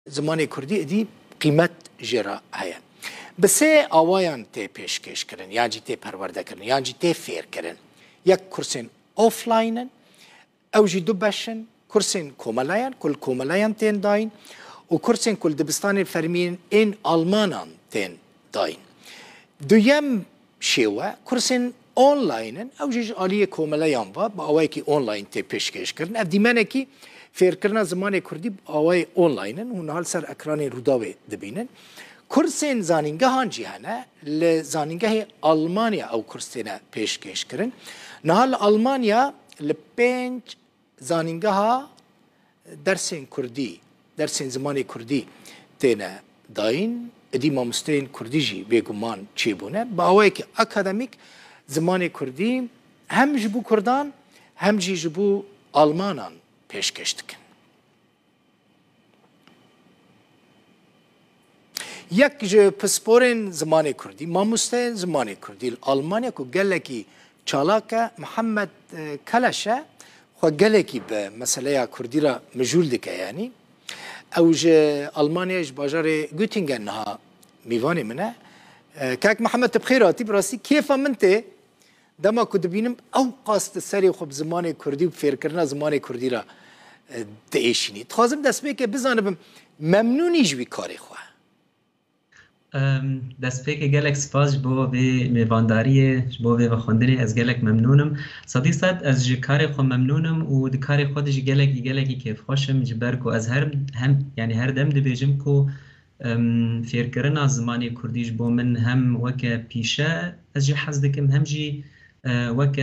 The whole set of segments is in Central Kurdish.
زمانی کردی دی قیمت جرا هیا بس آوایان تی پیشکش کردن یا جی تی پرورده کردن یا جی تی فیر کردن یک کورسین آفلاینن او جی دو بشن کورسین کوملاین کل کوملاین تین داین و کورسین کل دبستان فرمین این آلمانان تین داین دویم شیوه کورسین آنلاینن او جی آلیه کوملاین با آوایی که آنلاین تی پیشکش کردن اف دیمانه کی فیر کردن زمان کردی آوای آنلاینن و نهال سر اکران روداوی دبینن کورسین زانینگاه هنجی هنه لزانینگاه آلمانیا او کورسینا پیشکش کردن نهال آلمانیا لپنج زانینگاه درسین کردی درسین زمان کردی تینا داین ادی مامستین کردی جی بگمان چی بونه با آوایی که اکادمیک زمان کردی هم جبو کردان هم جبو آلمانان پیشکش دکن یک جو پسپورین زمان کردی ماموستین زمان کردی آلمانیا کو گلکی چالاکه محمد کلشه خو گلکی به مسئله کردی را مجول دکه یعنی اوج آلمانیا باجار گوتینگن ها میوانی منه کاک محمد بخیراتی براستی کیف منته دما کد بینم او قاست سری خوب زمان کردی و فیر کردن زمان کردی را دایشینی تخوازم دست به که بزنم ممنونی جوی کاری خواه دست به که گلک سپاس با به میوانداری با به خواندنی از گلک ممنونم صدیق صد از کار خود ممنونم و کار خودش گلکی کیف خوشم جبر کو از هم یعنی هر دم دبیجم کو فیر کردن زمان کردیش با من هم وک پیشه از جی حس دکم هم جی وک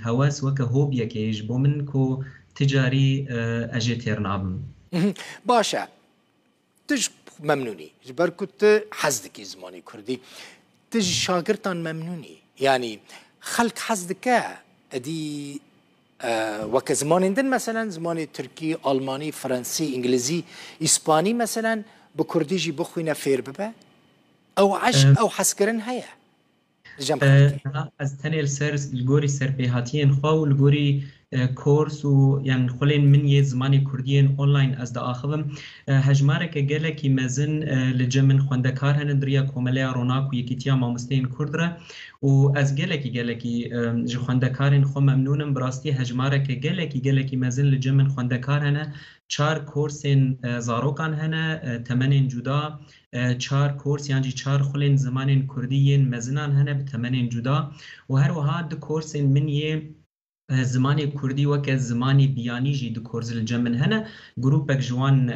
هواس وک هوب یکیش با من کو تجاری اجی ترنابم باشه تج ممنونی جبر کت حزدکی زمانی کردی تج شاگرتان ممنونی يعني خلق حزدك ادي وك زمان دن مثلا زمان تركي الماني فرنسي انجليزي اسباني مثلا بكرديجي بخوينا فير ببا او عشق او حسكرن هيا از تنیل سر الگوری سر بهاتین خو الگوری کورس و یعنی خلین من یه زمانی کردین آنلاین از داخلم هجماره که گله کی مزن لجمن خواندکار هن دریا کومله روناک و یکیتیا مامستین کردره و از گله کی ج خواندکارین خو ممنونم براستی هجماره که گله کی مزن لجمن خواندکار هن 4 کورسین زاروکان هن تمنین جدا 4 کورس یعنی 4 خلین زمانین کردیین مزنان هن به تمنین جدا و هر وها دو کورسین من یه زمانی کردی وک زمانی بیانی جی دو کورس الجمن هنا جروب جوان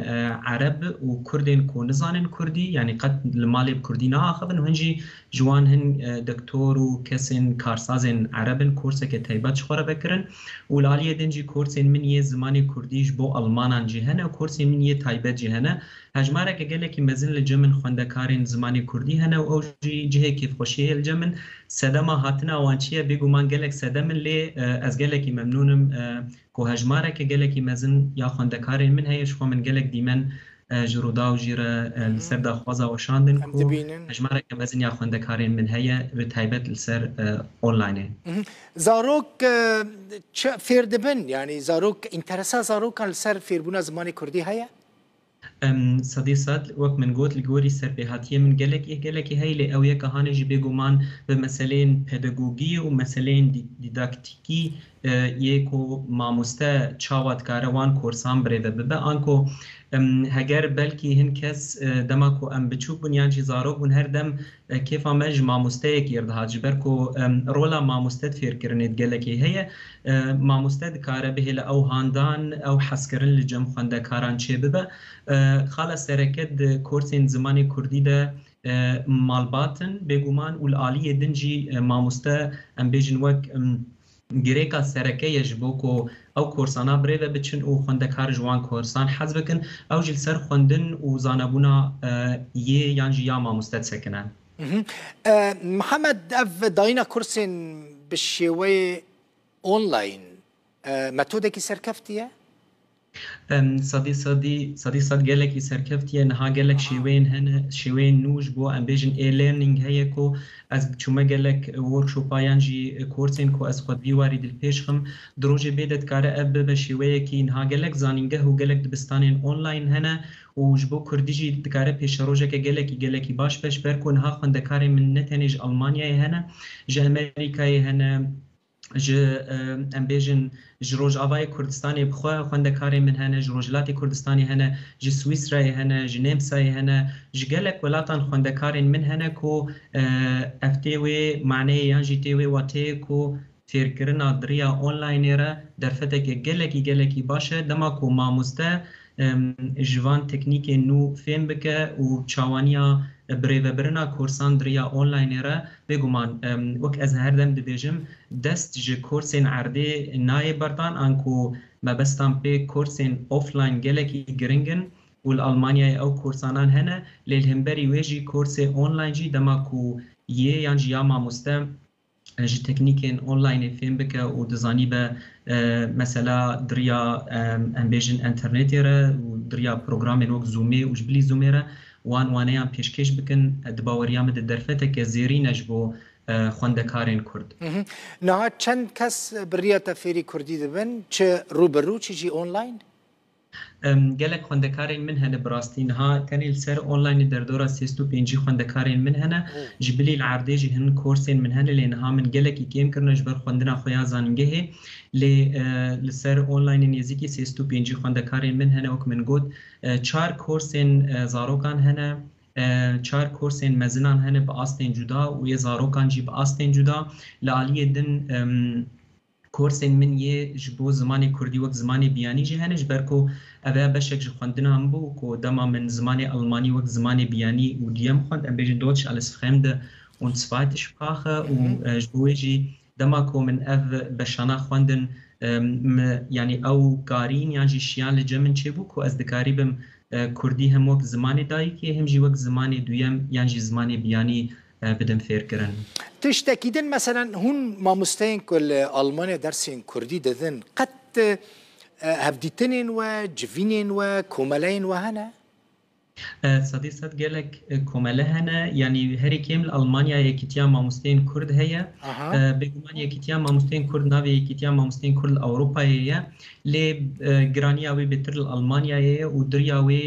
عرب و کردین کو نزانن کردی یعنی قد المال کردی نه اخذن هنجی جوان هن دکتور و کسین کارسازن عربن کورس که تایبت خوره بکرن و لالیه دنجی کورس من یه زمانی کردیش بو آلمانان جی هنا کورس من یه تایبت جی هنا هجماره که گله کی مزن الجمن خوندکارین زمانی کردی هنا و اوجی جهه کیف خوشی الجمن سدما هاتنا وانچیه بگو من گلک سدم لی از گلکی ممنونم کو هجماره که گلکی مزن یا خوندکارین من هیش خو من گلک دیمن جرودا و جیره سر دا خوازا و شاندن کو هجماره که مزن یا خوندکارین من هیا به تایبت لسر آنلاینه زاروک فیر دبن یعنی زاروک انترسا زاروک لسر فیربونا زمانی کردی هیا صديقات وقت من قلت الجوري سر بهاتيه من قالك هاي اللي أويا كهانة جي بيجومان بمثلين pedagogي ومثلين ديداكتيكي يكو ماموستا تشاوات كاروان كورسان بريفه ببا أنكو هجر بلكي هن كس دماكو أم بتشوف بنيان جي زاروك بن هر دم كيف مج ماموستا يردها جبركو رولا ماموستا فير كرنيت قالك هي ماموستا كاره به لأو هاندان أو حسكرن لجم خنده كاران شي ببا خلاص سركد كورسين زماني كردي ده مالباتن بيجومان والآلية دنجي ماموستا أم بيجن وك گریکا سرکه یجبوکو او کورسانا بریده بچن او خوندکار جوان کورسان حذف بکن او جل سر خوندن و زانبونا یه یانجی یا ماموستت سکنن محمد اف داینا کورسین بشیوه اونلاین متوده کی سرکفتیه؟ صدي گلکی سرکفتیه نها گلک شیوین هنه شیوین نوش بو ام بیجن ای لرنینگ هیا کو از چومه گلک ورکشوپایان جی کورسین کو از خود بیواری دل پیش خم دروجه بیدت کاره اب به شیوه کی نها گلک زانینگه و گلک دبستانین آنلاین هنه و جبو کردی جی دکاره پیش روزه که گلکی باش پیش برکو نها خندکاری من نتنیج آلمانیای هنه ج امریکای هنه ج ام بیجن ج روجاوای کردستانی بخواه خواندکاری من هنه ج روجلاتی کردستانی هنه ج سوئیسرای هنه ج نمسای هنه ج گلک ولاتان خواندکاری من هنه کو افتیوی معنی یان جی تیوی واتی کو فیرکرنا دریا آنلاین را در فتک گلکی باشه دما کو ماموسته جوان تکنیک نو فهم بکه و چاوانیا بریو برنا کورسان دریا آنلاین را بگومان وک از هر دم دبیجم دست ج کورسین عرده نای بردان انکو مبستان پی کورسین آفلاین گلکی گرنگن والألمانيا أو كورسانان هنا للهمبري ويجي كورسي أونلاين جي دماكو يانجي ياما مستم جي تكنيكين أونلاين فين بك ودزاني با مثلا دريا أمبيجن انترنتيرا ودريا بروغرامين وك زومي وجبلي زوميرا وانيان پیشکش بکن دباوریام درفتك زيرين اجبو خواندکارین کرد. نه چند کس بریا تفیری کردی دبن چه روبرو چه جی آنلاین؟ گلک خواندکارین من هنه براستین ها تنیل سر آنلاین در دورا 35 خواندکارین من هنه جبلی العرضه جی هن کورسین من هنه لین ها من گلکی کیم کرنه جبر خواندنا خویا زانگه لسر آنلاین نزدیکی 35 خواندکارین من هنه وک من گود 4 کورسین زاروکان هنه 4 کورسین مزنان هنه با آستین جدا و یه زاروکان جی با آستین جدا لعالیه دن کورسین من یه جبو زمانی کردی وقت زمانی بیانی جی هنش برکو اوه بشک جو خواندنا هم بو که دما من زمانی آلمانی وقت زمانی بیانی و دیم خواند ام بیجن دوتش alles fremde und zweite Sprache و جبوی جی دما کو من اف بشانا خواندن یعنی او کارین یعنی جی شیان لجمن چه بو که از دکاری بم کردی هم وقت زمانی دایی که هم جی وقت زمانی دویم یعنی جی زمانی بیانی بدم فیر کرن. تشتكيدن مثلا هون ماموستين كل ألمانيا درسين كردي دذن قد هفديتنين وجفينين وكومالين وهنا صديقات قالك كوماله هنا يعني هري كامل ألمانيا يكتيا ماموستين كرد هي بجمانيا يكتيا ماموستين كرد نافي يكتيا ماموستين كرد أوروبا هي لي جرانيا وي بتر ألمانيا هي ودريا وي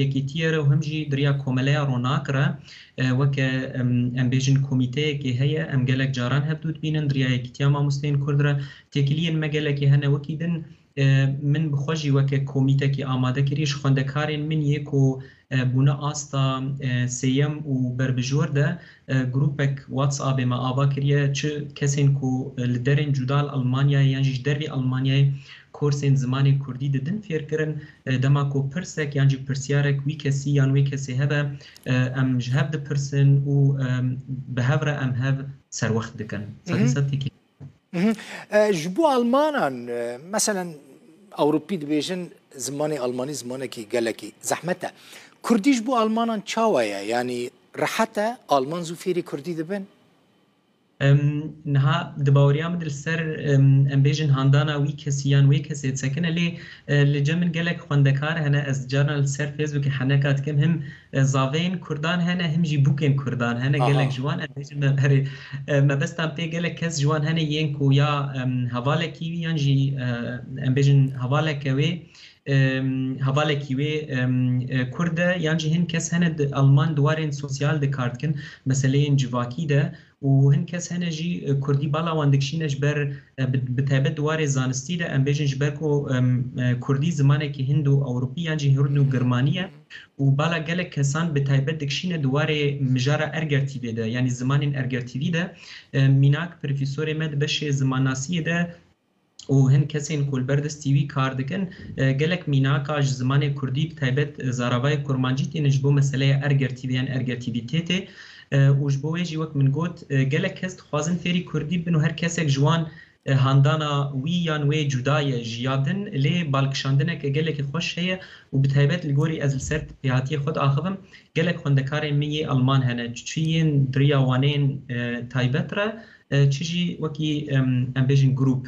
يكتيا وهمجي دريا كوماله روناكرا وك ام بيجن كوميتي كي هي ام قالك جاران هبدود بينن دريا يكتيا ماموستين كردرا تكليا ما قالك هنا وكيدن من بخوجي وك كوميتي كي آماده كريش خواندكارين من يكو بونا آستا سيم و بربجور ده جروبك واتساب ما آبا كريه چه كسين كو لدرين جدال ألمانيا يعني دروي ألمانيا كورسين زماني كردي ددن فير كرن دما كو برسك يعني برسيارك وي كسي يعني وي كسي هذا ام جهاب ده برسن و بهفرة ام هاف سر وقت دكن صديقتي جبو ألمانا مثلا أوروبي دبيجن زماني ألماني زماني كي قالكي زحمته كرديش بو ألمانا تشاوية يعني رحتا ألمان زوفيري كردي دبن نها دباوريا مدل سر ام بيجن هاندانا وي كسيان وي كسي تسكن اللي لجمن قالك خواندكار هنا از جارنال سر فيسبوك حنكات كم هم زافين كردان هنا هم جي بوكين كردان هنا قالك جوان ام بيجن هري ما بس تام بي قالك كس جوان هنا ينكو يا هوالكي يانجي ام بيجن هوالكوي هوالكي كرده يعني هن كس هند ألمان دوارين سوسيال دكارتكن مثلا جواكي ده وهن كس هنا جي كردي بالا واندكشين جبر بتابع دوار زانستي ده ام بيجن جبركو كردي زمانه كي هندو أوروبي يعني هردو جرمانية وبالا جالك كسان بتابع دكشين دوار مجارة أرجرتيفي ده يعني زمان أرجرتيفي ده ميناك بروفيسور مد بشه زماناسي ده وهن كسين كل بردس تيوي كار دكن قالك ميناكاج زمان كردي بتايبت زاراوي كرمانجيتي نجبو مسألة أرجرتيفي يعني أرجرتيفيتي وجبو يجي وقت من قوت قالك كست خوازن فيري كردي بنو هر كسك جوان هاندانا ويان وي جداية جيادن لي بالكشاندنه قالك خوش هي وبتايبت الجوري از السرت بهاتي خود آخذم قالك خندكاري مية ألمان هنا تشيين دريا وانين تايبترا تشيجي وكي أمبيجن جروب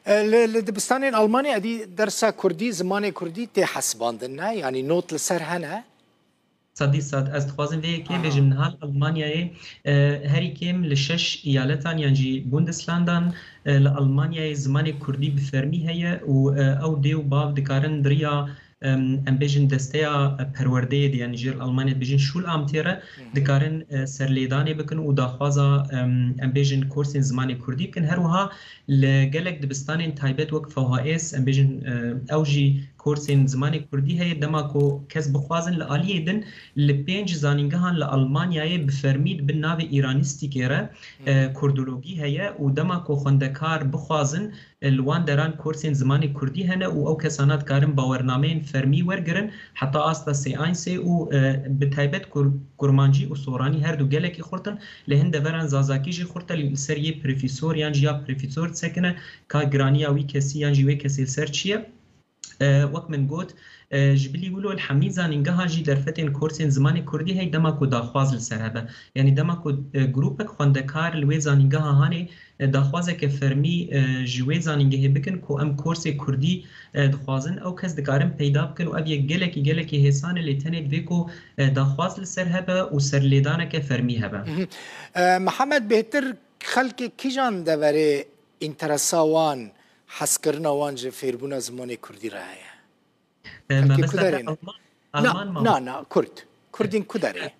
لدبستان ألمانيا دي درسا كردي زمان كردي تي حسباندنا يعني نوت لسر هنا صدی صد از خوازم وی که بجم نهال آلمانیای هری کم لشش ایالتان یعنی بوندسلاندان لآلمانیای زمان کردی بفرمی هیا و او دیو باو دکارن دریا ام بيجن دستيا پرورده دي يعني جير ألمانيا بيجن شول أمتيرة دكارن سرليداني بكن وداخوازا ام بيجن كورسين زماني كردي بكن هروها لجلك دبستانين تايبت وقفة هائس ام بيجن أوجي كورسين زماني كردي هي دماكو كسب خوازن لآلية دن لبينج زانينجهان لألمانيا بفرميد بالناوي إيرانيستي كيرا كردولوجي هي ودماكو خندكار بخوازن الوان دران كورسين زماني كردي هنا او كسانات كارن باورنامين فرمي ورگرن حتى استا سي اين سي او بتايبت كرمانجي و سوراني هر دو گلكي خورتن لهند وران زازاكي جي خورتل السريه بروفيسور يانجي يا بروفيسور تسكنه كا جرانيا وي كسي يانجي وي كسي سيرچيه وقت من قوت جبلي ولو الحميد زانينجها جي درفتين كورسين زماني كردي هي دماكو داخواز لسرهبه يعني دماكو جروبك خوندكار الوي زانينجها هاني داخوازه که فرمی جوی زانینگه بکن کو ام کورس کردی دخوازن او کس دکارم پیدا بکن و ابی گلکی حسان لیتنید ویکو داخواز لسر هبه و سر لیدانه که فرمی هبه محمد بهتر خلق کی جان دوره انترساوان حسکرنا وان جه فیربونا زمان کردی راه مثلا نه كردين كدري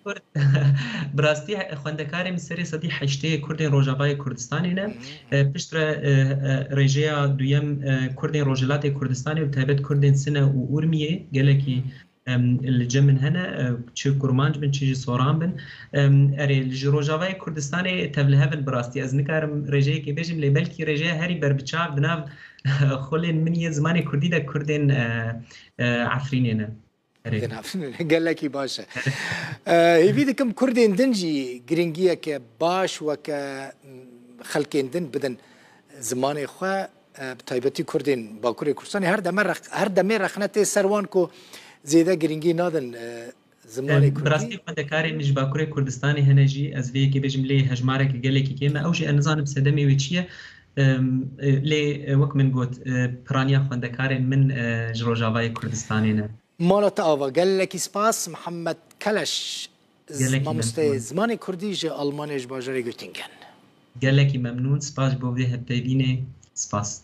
براستي خوندكارم سري صدي حشتي كردين روجاباي كردستانينا بشترا ريجيا دويم كردين روجلاتي كردستاني وتابت كردين سنة وأورمية قالكي الجمن هنا تشي كرمانج بن تشي سوران بن اري الروجاباي كردستاني تبلهبن براستي از نكارم ريجيا كي بيجم لي بلكي ريجيا هري بربچاف بناف خلين من زماني كردي دا كردين عفرينينا قال لك باشا يفيدكم كردين دنجي جرينجيا كباش وك خلكين دن بدن زماني خوا بتايبتي كردين باكوري كردستاني هر دمر رخنته سروان كو زيدا جرينجي نادن زماني كردي براستي فدكاري مش باكوري كردستاني هنجي از في كي بجملي هجمارك قال لك كيما اوجي انزان بسدمي ويتشيه لي وك من قوت برانيا فدكاري من جروجافاي كردستانينا مالت آوا قال لك سپاس محمد كلش ماموستای زمانی کردی جه آلمانیش باجری گوتینگن قال لك ممنون سپاس بوده هبتايبيني سپاس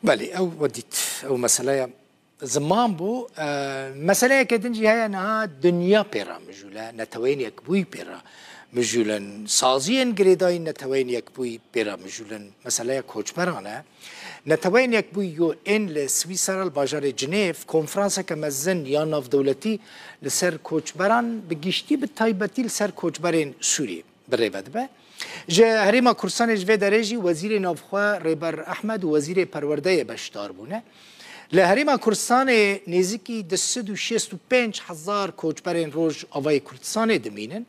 بله او وديت او مسألة زمان بو مسألة كدنجي هاي انها دنيا بيرا مجولا نتوين يكبوي بيرا مجولا سازين قريداي نتوين يكبوي بيرا مجولا مسألة كوچ برانا نتوين يكبوي يو ان لسويسرا الباجار جنيف كونفرانسا كمزن يا ناف دولتي لسر كوچ بران بگشتي بالتايبتي لسر كوچ برين سوري بالريبد به جا هريما كورسان جوه درجي وزير نافخوا ريبر احمد ووزير پرورده بشتار بونه لهريما كورسان نزيكي دسد و شست و پنج هزار كوچ برين روج آوای كردستان دمينن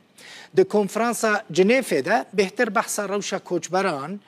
ده كونفرانسا جنيف ده بهتر بحثا روشا كوچ بران